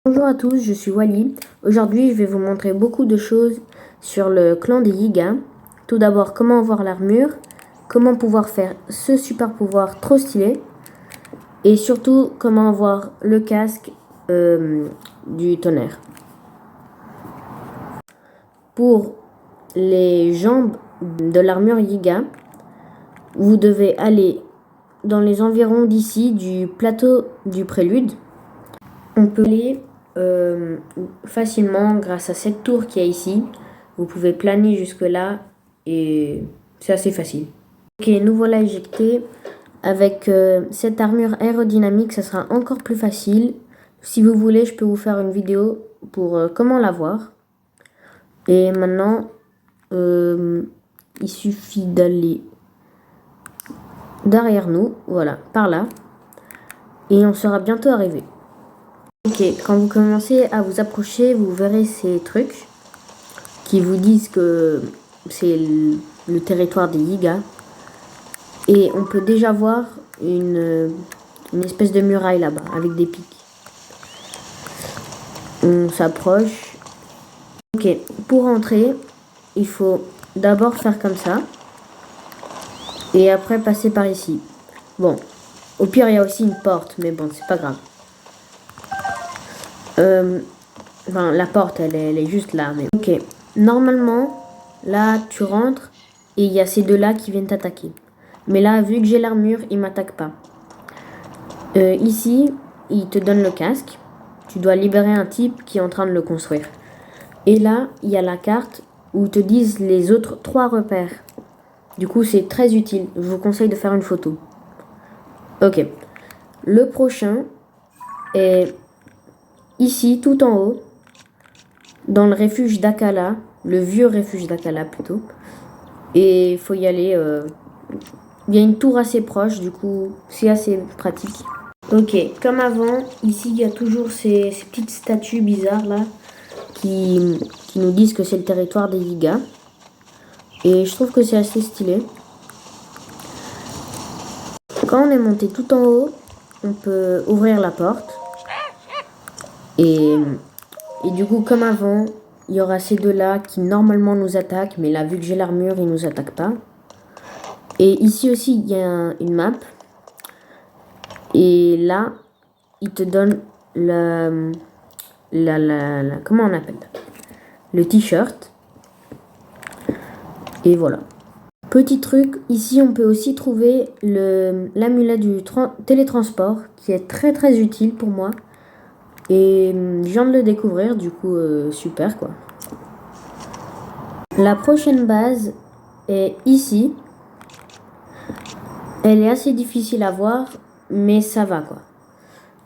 Bonjour à tous, je suis Wally. Aujourd'hui, je vais vous montrer beaucoup de choses sur le clan des Yiga. Tout d'abord, comment avoir l'armure, comment pouvoir faire ce super pouvoir trop stylé, et surtout, comment avoir le casque du tonnerre. Pour les jambes de l'armure Yiga, vous devez aller dans les environs d'ici, du plateau du prélude. On peut aller facilement grâce à cette tour qui est ici. Vous pouvez planer jusque là et c'est assez facile. Ok, nous voilà éjectés. Avec cette armure aérodynamique, ça sera encore plus facile. Si vous voulez, je peux vous faire une vidéo pour comment l'avoir. Et maintenant, il suffit d'aller derrière nous, voilà, par là. Et on sera bientôt arrivé. Ok, quand vous commencez à vous approcher, vous verrez ces trucs qui vous disent que c'est le territoire des Yiga. Et on peut déjà voir une espèce de muraille là-bas, avec des pics. On s'approche. Ok, pour entrer, il faut d'abord faire comme ça. Et après passer par ici. Bon, au pire, il y a aussi une porte, mais bon, c'est pas grave. Enfin, la porte, elle est juste là. Mais... Ok, normalement, là, tu rentres et il y a ces deux-là qui viennent t'attaquer. Mais là, vu que j'ai l'armure, ils m'attaquent pas. Ici, il te donne le casque. Tu dois libérer un type qui est en train de le construire. Et là, il y a la carte où te disent les autres 3 repères. Du coup, c'est très utile. Je vous conseille de faire une photo. Ok. Le prochain est ici, tout en haut, dans le refuge d'Akala, le vieux refuge d'Akala plutôt. Et il faut y aller. Il y a une tour assez proche, du coup, c'est assez pratique. Ok, comme avant, ici il y a toujours ces petites statues bizarres là qui nous disent que c'est le territoire des Yiga. Et je trouve que c'est assez stylé. Quand on est monté tout en haut, on peut ouvrir la porte. Et du coup, comme avant, il y aura ces deux-là qui normalement nous attaquent. Mais là, vu que j'ai l'armure, ils nous attaquent pas. Et ici aussi, il y a une map. Et là, il te donne comment on appelle le t-shirt. Et voilà. Petit truc, ici on peut aussi trouver l'amulette du télétransport qui est très très utile pour moi. Et je viens de le découvrir, du coup super quoi. La prochaine base est ici. Elle est assez difficile à voir, mais ça va quoi.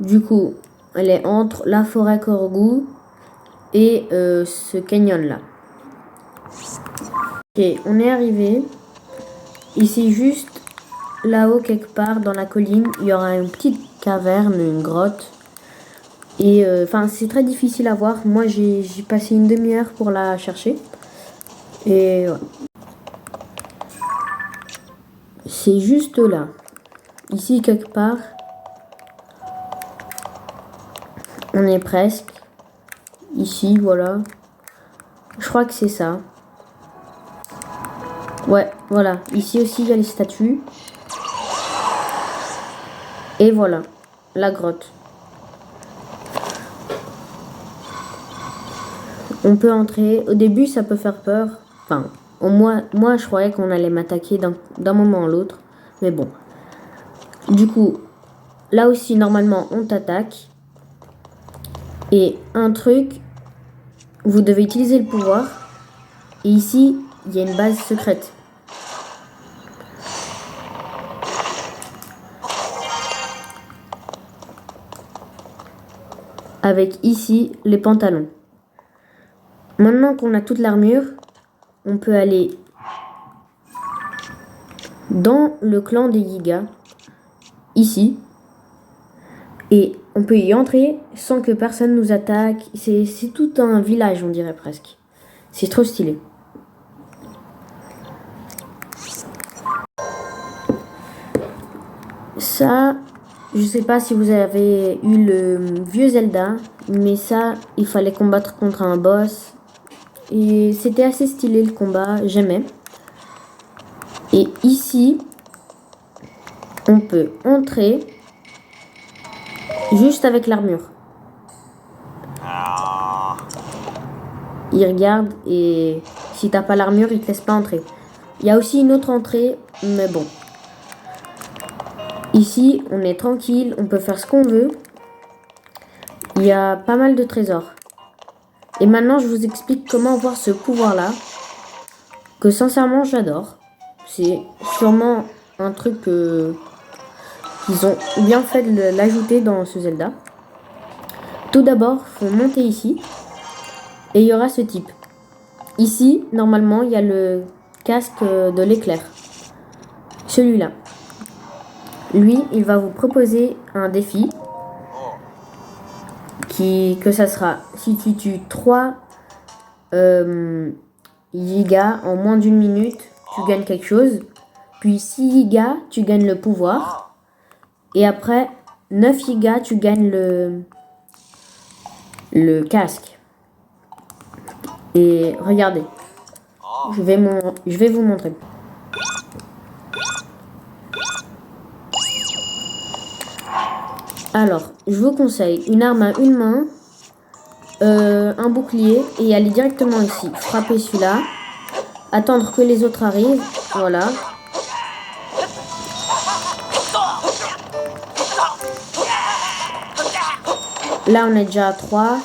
Du coup, elle est entre la forêt Korgu et ce canyon là. Ok, on est arrivé. Ici, juste là-haut, quelque part, dans la colline, il y aura une petite caverne, une grotte. Et enfin, c'est très difficile à voir. Moi, j'ai passé une demi-heure pour la chercher. Et ouais. C'est juste là. Ici, quelque part. On est presque. Ici, voilà. Je crois que c'est ça. Ouais, voilà. Ici aussi, il y a les statues. Et voilà, la grotte. On peut entrer. Au début, ça peut faire peur. Enfin, moi, je croyais qu'on allait m'attaquer d'un moment à l'autre. Mais bon. Du coup, là aussi, normalement, on t'attaque. Et un truc, vous devez utiliser le pouvoir. Et ici, il y a une base secrète. Avec ici, les pantalons. Maintenant qu'on a toute l'armure, on peut aller dans le clan des Yiga. Ici. Et on peut y entrer sans que personne nous attaque. C'est tout un village, on dirait presque. C'est trop stylé. Ça, je sais pas si vous avez eu le vieux Zelda. mais ça, il fallait combattre contre un boss. Et c'était assez stylé le combat, j'aimais. Et ici, on peut entrer juste avec l'armure. Il regarde et si t'as pas l'armure, il te laisse pas entrer. Il y a aussi une autre entrée, mais bon. Ici, on est tranquille, on peut faire ce qu'on veut. Il y a pas mal de trésors. Et maintenant, je vous explique comment avoir ce pouvoir-là, que sincèrement, j'adore. C'est sûrement un truc qu'ils ont bien fait de l'ajouter dans ce Zelda. Tout d'abord, il faut monter ici. Et il y aura ce type. Ici, normalement, il y a le casque de l'éclair. Celui-là. Lui, il va vous proposer un défi. Que ça sera, si tu tues 3 gigas en moins d'une minute, tu gagnes quelque chose. Puis 6 gigas, tu gagnes le pouvoir. Et après, 9 gigas, tu gagnes le casque. Et regardez, je vais vous montrer. Alors, je vous conseille une arme à une main, un bouclier et aller directement ici. Frapper celui-là, attendre que les autres arrivent, voilà. Là, on est déjà à 3.